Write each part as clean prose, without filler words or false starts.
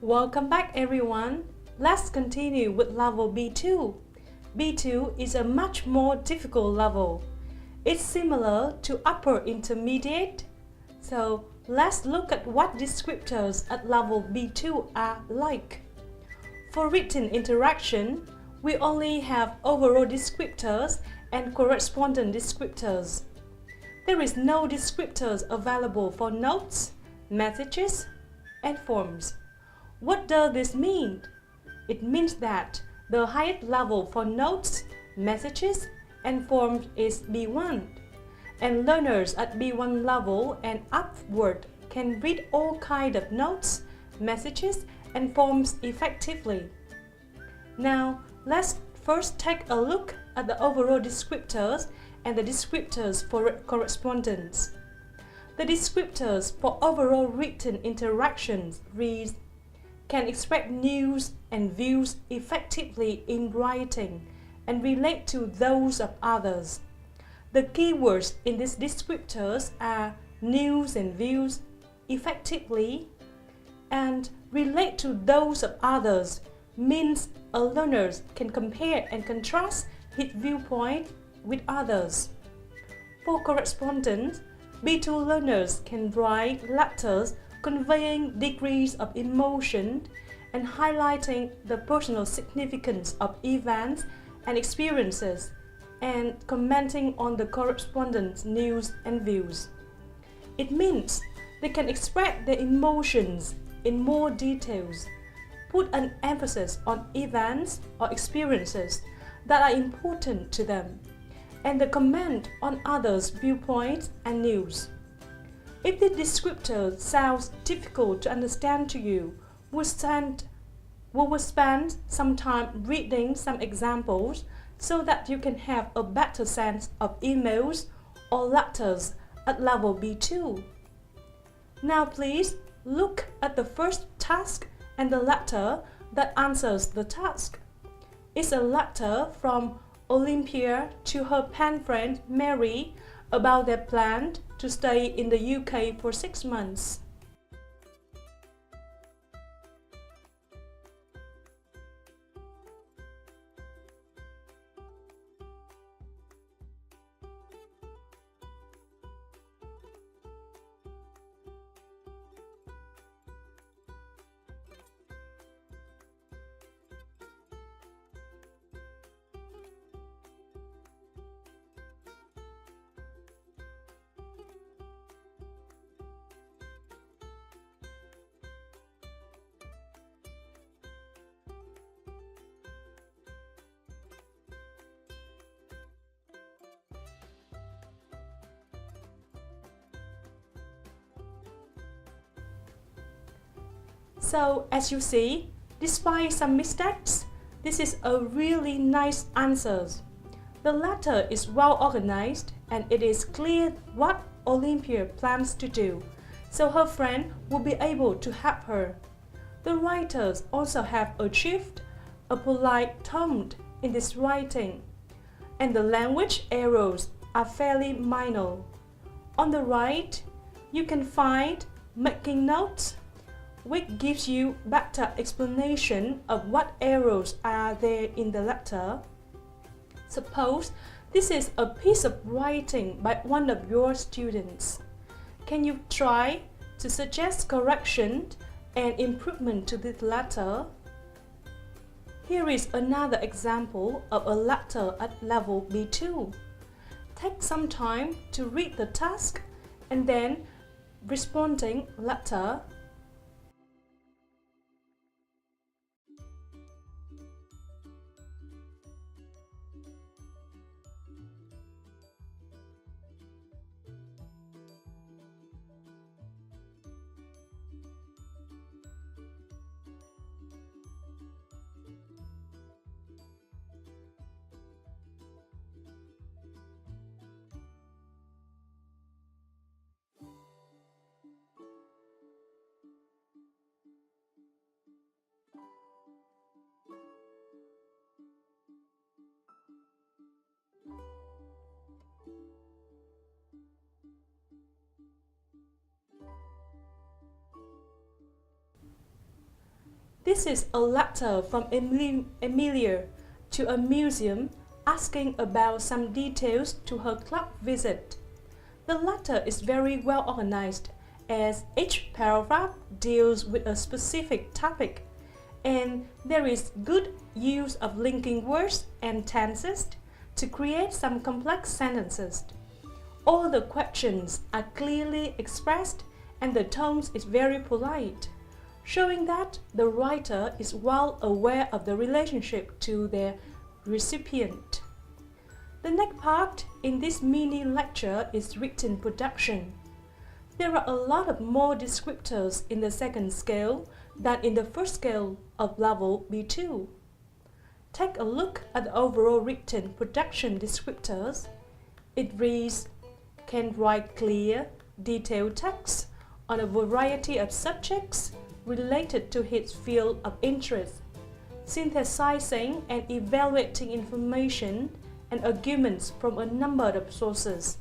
Welcome back everyone. Let's continue with level B2. B2 is a much more difficult level. It's similar to upper intermediate. So let's look at what descriptors at level B2 are like. For written interaction, we only have overall descriptors and correspondent descriptors. There is no descriptors available for notes, messages, and forms. What does this mean? It means that the highest level for notes, messages, and forms is B1, and learners at B1 level and upward can read all kinds of notes, messages, and forms effectively. Now, let's first take a look at the overall descriptors and the descriptors for correspondence. The descriptors for overall written interactions read: can express news and views effectively in writing and relate to those of others. The keywords in these descriptors are news and views, effectively, and relate to those of others means a learner can compare and contrast his viewpoint with others. For correspondence, B2 learners can write letters conveying degrees of emotion and highlighting the personal significance of events and experiences, and commenting on the correspondence news and views. It means they can express their emotions in more details, put an emphasis on events or experiences that are important to them, and the comment on others' viewpoints and news. If the descriptor sounds difficult to understand to you, we will spend some time reading some examples so that you can have a better sense of emails or letters at level B2. Now please look at the first task and the letter that answers the task. It's a letter from Olympia to her pen friend Mary about their plan to stay in the UK for 6 months. So, as you see, despite some mistakes, this is a really nice answer. The letter is well organized and it is clear what Olympia plans to do, so her friend will be able to help her. The writers also have achieved a polite tone in this writing, and the language errors are fairly minor. On the right, you can find making notes, which gives you better explanation of what errors are there in the letter. Suppose this is a piece of writing by one of your students. Can you try to suggest correction and improvement to this letter? Here is another example of a letter at level B2. Take some time to read the task and then responding letter. This is a letter from Emilia to a museum asking about some details to her club visit. The letter is very well organized as each paragraph deals with a specific topic, and there is good use of linking words and tenses to create some complex sentences. All the questions are clearly expressed and the tone is very polite, showing that the writer is well aware of the relationship to their recipient. The next part in this mini lecture is written production. There are a lot of more descriptors in the second scale than in the first scale of level B2. Take a look at the overall written production descriptors. It reads, can write clear, detailed text on a variety of subjects related to his field of interest, synthesizing and evaluating information and arguments from a number of sources.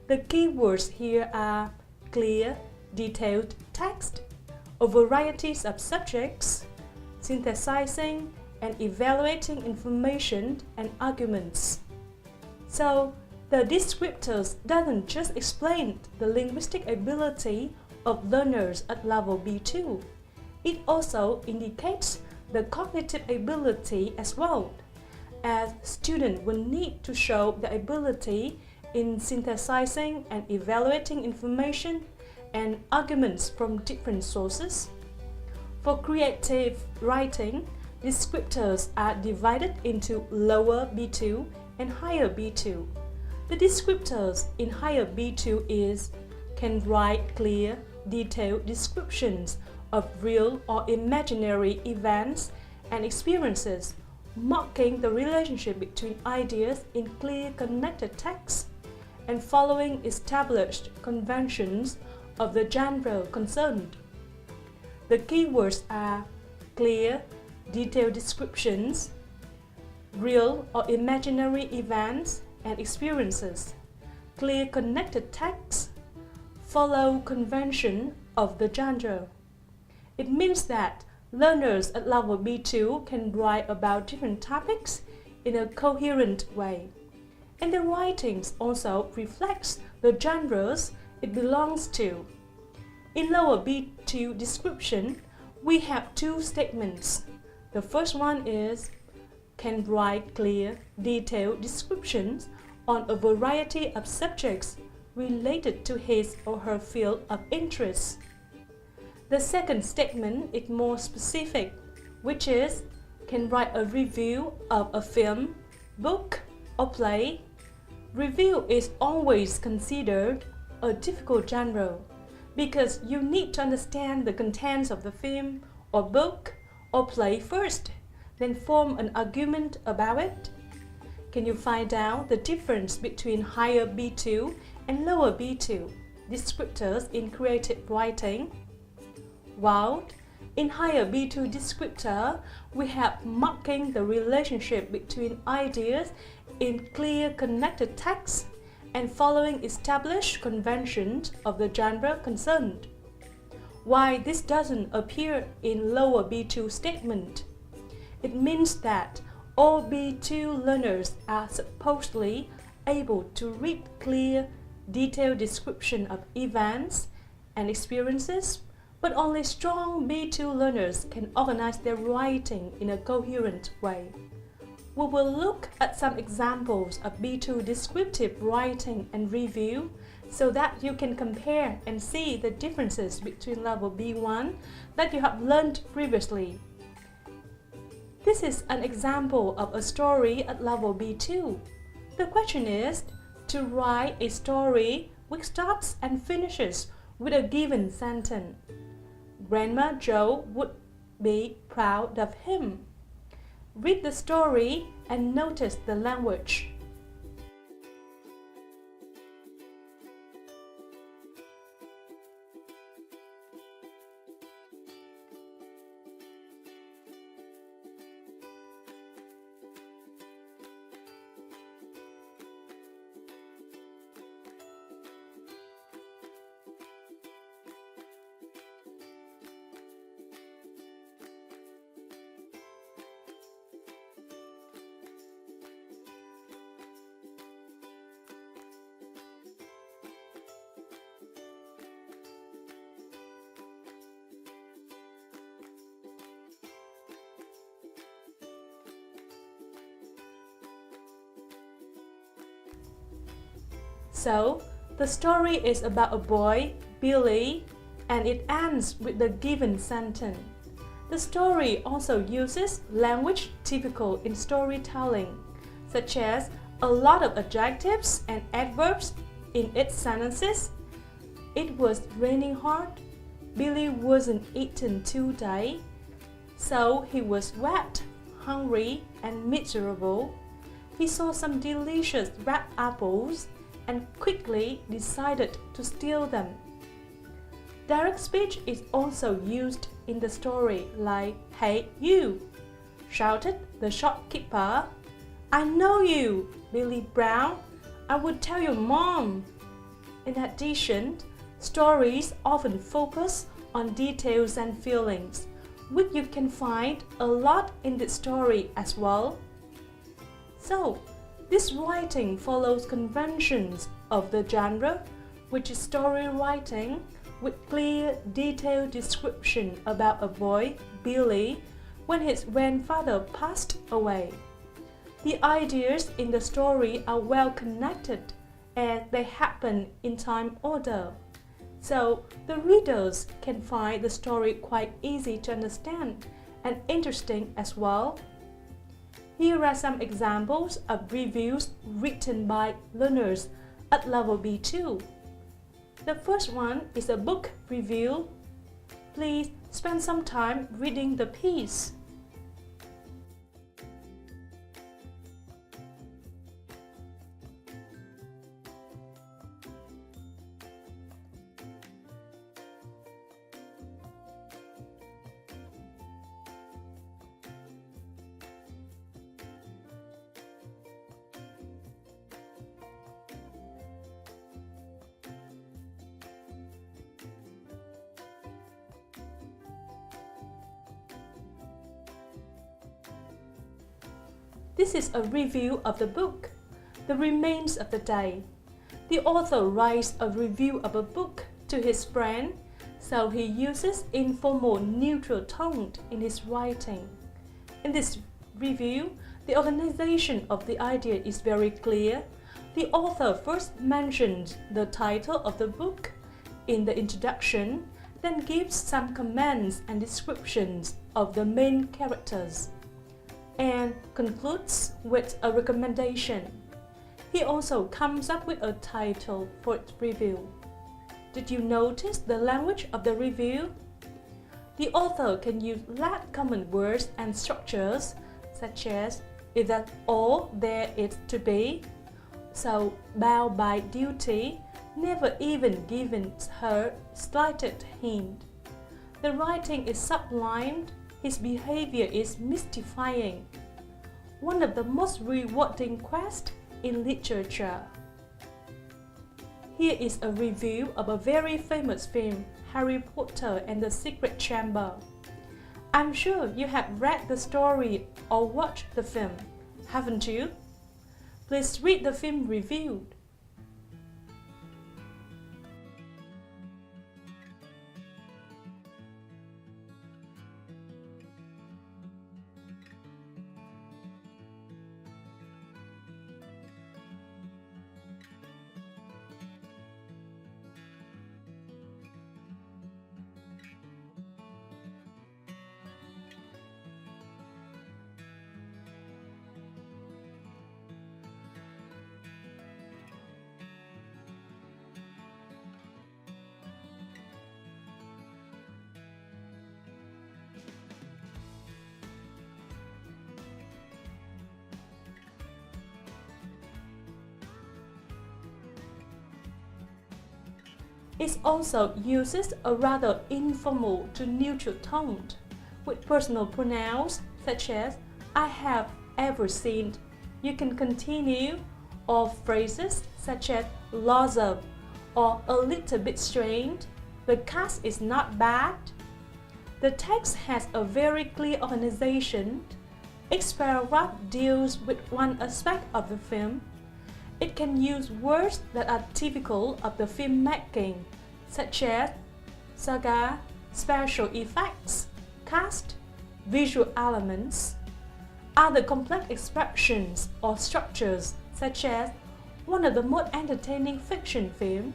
The keywords here are clear, detailed text, a variety of subjects, synthesizing and evaluating information and arguments. So, the descriptors doesn't just explain the linguistic ability of learners at level B2. It also indicates the cognitive ability as well, as students will need to show the ability in synthesizing and evaluating information and arguments from different sources. For creative writing, descriptors are divided into lower B2 and higher B2. The descriptors in higher B2 is can write clear, detailed descriptions of real or imaginary events and experiences, marking the relationship between ideas in clear connected text and following established conventions of the genre concerned. The keywords are clear, detailed descriptions, real or imaginary events and experiences, clear connected text, follow convention of the genre. It means that learners at level B2 can write about different topics in a coherent way, and the writings also reflects the genres it belongs to. In lower B2 description, we have two statements. The first one is can write clear, detailed descriptions on a variety of subjects related to his or her field of interest. The second statement is more specific, which is can write a review of a film, book, or play. Review is always considered a difficult genre because you need to understand the contents of the film or book or play first, then form an argument about it. Can you find out the difference between higher B2 and lower B2 descriptors in creative writing? Well, in higher B2 descriptor, we have marking the relationship between ideas in clear connected text and following established conventions of the genre concerned. Why this doesn't appear in lower B2 statement? It means that all B2 learners are supposedly able to read clear, detailed description of events and experiences, but only strong B2 learners can organize their writing in a coherent way. We will look at some examples of B2 descriptive writing and review so that you can compare and see the differences between level B1 that you have learned previously. This is an example of a story at level B2. The question is to write a story which starts and finishes with a given sentence. Grandma Joe would be proud of him. Read the story and notice the language. So, the story is about a boy, Billy, and it ends with the given sentence. The story also uses language typical in storytelling, such as a lot of adjectives and adverbs in its sentences. It was raining hard. Billy wasn't eaten today, so he was wet, hungry, and miserable. He saw some delicious red apples and quickly decided to steal them. Direct speech is also used in the story, like, "Hey, you!" shouted the shopkeeper. "I know you, Billy Brown. I would tell your mom." In addition, stories often focus on details and feelings, which you can find a lot in the story as well. So, this writing follows conventions of the genre, which is story writing with clear, detailed description about a boy, Billy, when his grandfather passed away. The ideas in the story are well connected and they happen in time order. So, the readers can find the story quite easy to understand and interesting as well. Here are some examples of reviews written by learners at level B2. The first one is a book review. Please spend some time reading the piece. This is a review of the book, The Remains of the Day. The author writes a review of a book to his friend, so he uses informal neutral tone in his writing. In this review, the organization of the idea is very clear. The author first mentions the title of the book in the introduction, then gives some comments and descriptions of the main characters, and concludes with a recommendation. He also comes up with a title for its review. Did you notice the language of the review? The author can use less common words and structures, such as, "Is that all there is to be?" So, bound by duty, never even given her slightest hint. The writing is sublimed. His behavior is mystifying. One of the most rewarding quests in literature. Here is a review of a very famous film, Harry Potter and the Secret Chamber. I'm sure you have read the story or watched the film, haven't you? Please read the film review. It also uses a rather informal to neutral tone, with personal pronouns such as "I have ever seen," "you can continue," or phrases such as "lots of," or "a little bit strange," "the cast is not bad." The text has a very clear organization. Each paragraph deals with one aspect of the film. It can use words that are typical of the filmmaking, such as saga, special effects, cast, visual elements. Other complex expressions or structures, such as one of the most entertaining fiction films,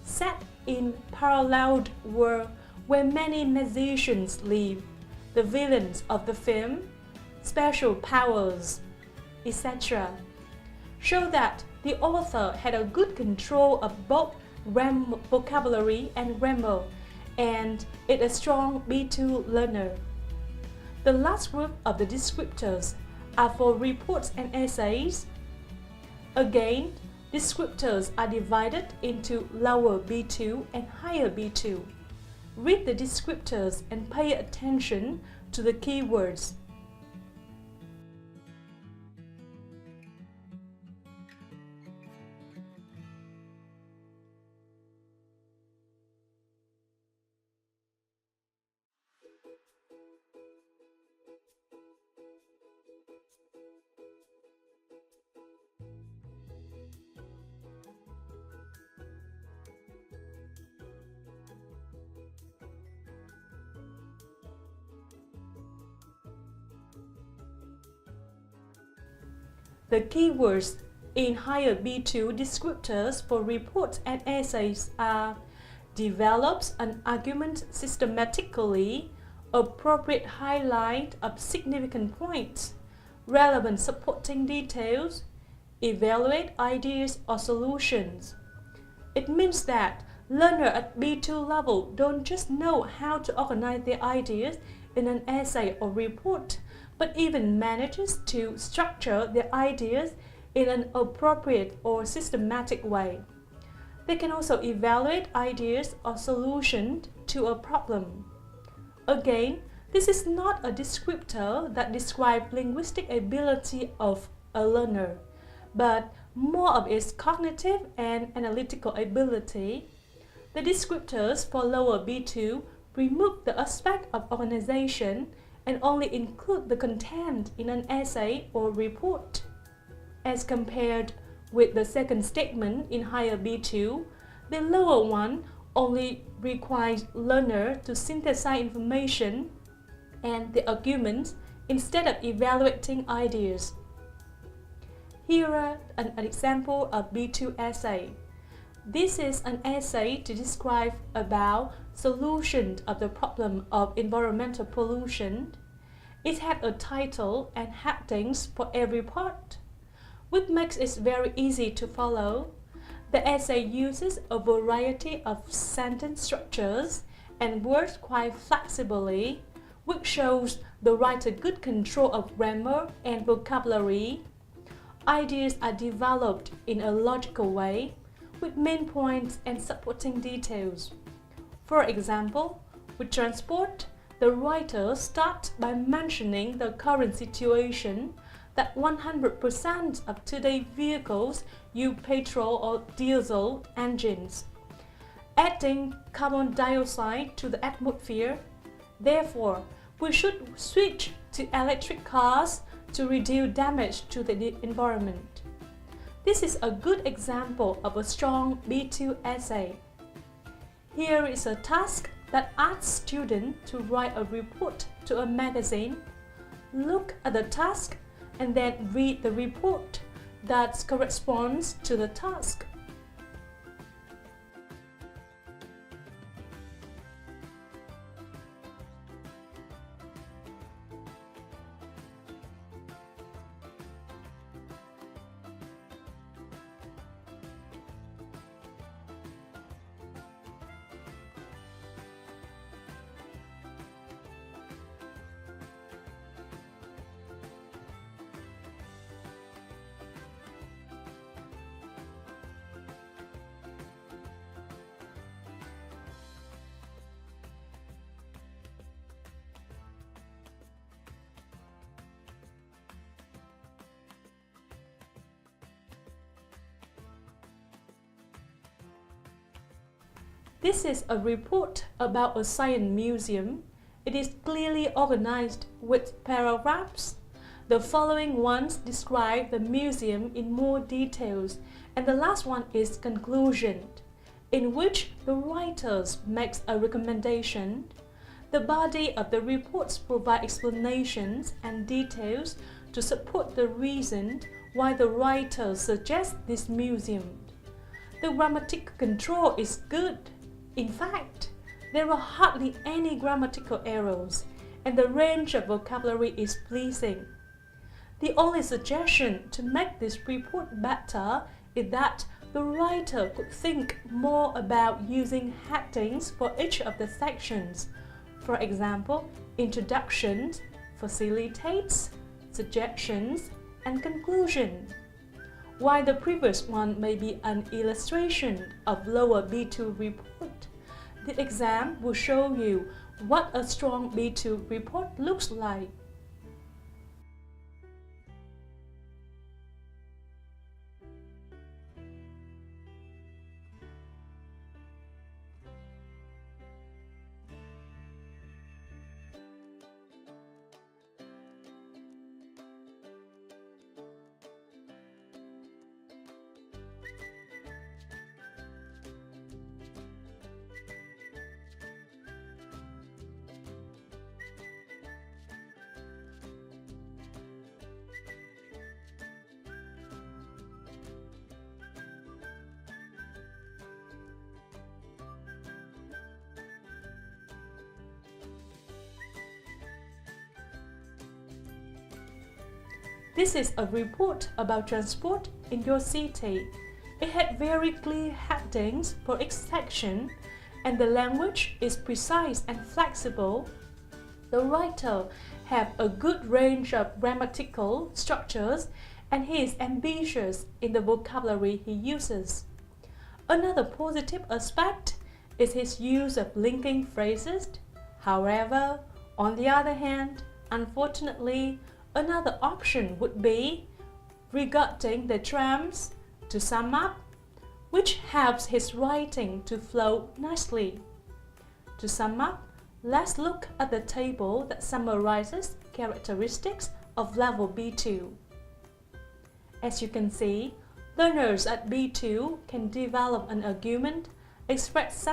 set in parallel world where many musicians live. The villains of the film, special powers, etc., show that the author had a good control of both vocabulary and grammar, and is a strong B2 learner. The last group of the descriptors are for reports and essays. Again, descriptors are divided into lower B2 and higher B2. Read the descriptors and pay attention to the keywords. The keywords in higher B2 descriptors for reports and essays are develops an argument systematically, appropriate highlight of significant points, relevant supporting details, evaluate ideas or solutions. It means that learners at B2 level don't just know how to organize their ideas in an essay or report, but even manages to structure their ideas in an appropriate or systematic way. They can also evaluate ideas or solutions to a problem. Again, this is not a descriptor that describes linguistic ability of a learner, but more of its cognitive and analytical ability. The descriptors for lower B2 remove the aspect of organization and only include the content in an essay or report. As compared with the second statement in higher B2, the lower one only requires learner to synthesize information and the arguments instead of evaluating ideas. Here are an example of B2 essay. This is an essay to describe about solution of the problem of environmental pollution. It had a title and headings for every part, which makes it very easy to follow. The essay uses a variety of sentence structures and words quite flexibly, which shows the writer good control of grammar and vocabulary. Ideas are developed in a logical way, with main points and supporting details. For example, with transport, the writer starts by mentioning the current situation that 100% of today's vehicles use petrol or diesel engines, adding carbon dioxide to the atmosphere. Therefore, we should switch to electric cars to reduce damage to the environment. This is a good example of a strong B2 essay. Here is a task that asks students to write a report to a magazine. Look at the task and then read the report that corresponds to the task. This is a report about a science museum. It is clearly organized with paragraphs. The following ones describe the museum in more details, and the last one is conclusion, in which the writers makes a recommendation. The body of the reports provide explanations and details to support the reason why the writer suggests this museum. The grammatical control is good. In fact, there are hardly any grammatical errors, and the range of vocabulary is pleasing. The only suggestion to make this report better is that the writer could think more about using headings for each of the sections. For example, introductions, facilitates, suggestions, and conclusion. While the previous one may be an illustration of lower B2 report, the exam will show you what a strong B2 report looks like. This is a report about transport in your city. It had very clear headings for each section, and the language is precise and flexible. The writer has a good range of grammatical structures, and he is ambitious in the vocabulary he uses. Another positive aspect is his use of linking phrases. However, on the other hand, unfortunately, another option would be regarding the terms to sum up, which helps his writing to flow nicely. To sum up, let's look at the table that summarizes characteristics of level B2. As you can see, learners at B2 can develop an argument, express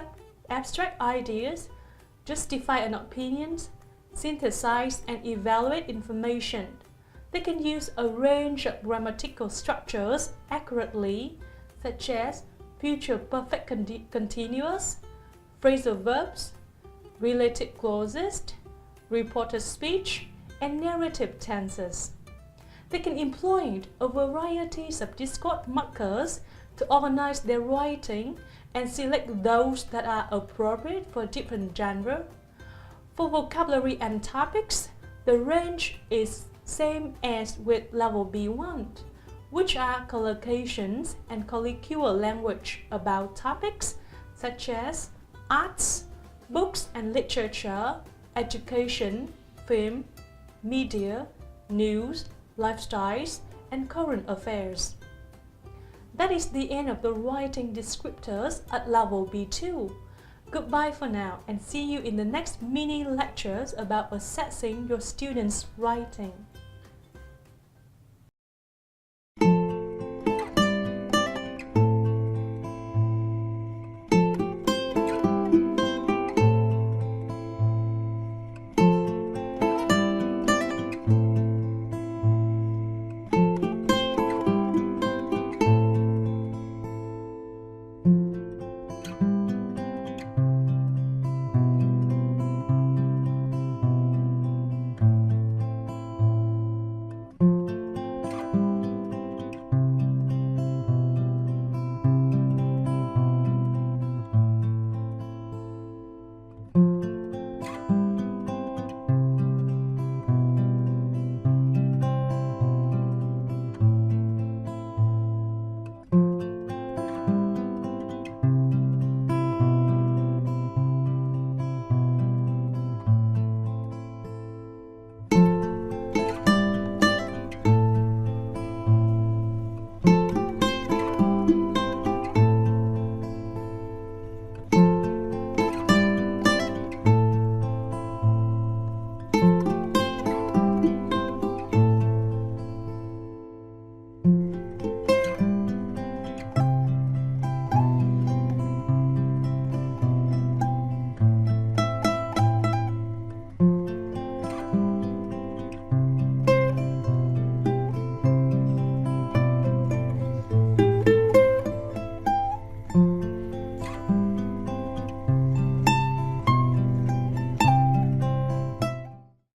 abstract ideas, justify an opinion, synthesize and evaluate information. They can use a range of grammatical structures accurately, such as future perfect continuous, phrasal verbs, related clauses, reported speech, and narrative tenses. They can employ a variety of discord markers to organize their writing and select those that are appropriate for different genres. For vocabulary and topics, the range is same as with level B1, which are collocations and colloquial language about topics such as arts, books and literature, education, film, media, news, lifestyles, and current affairs. That is the end of the writing descriptors at level B2. Goodbye for now, and see you in the next mini lectures about assessing your students' writing.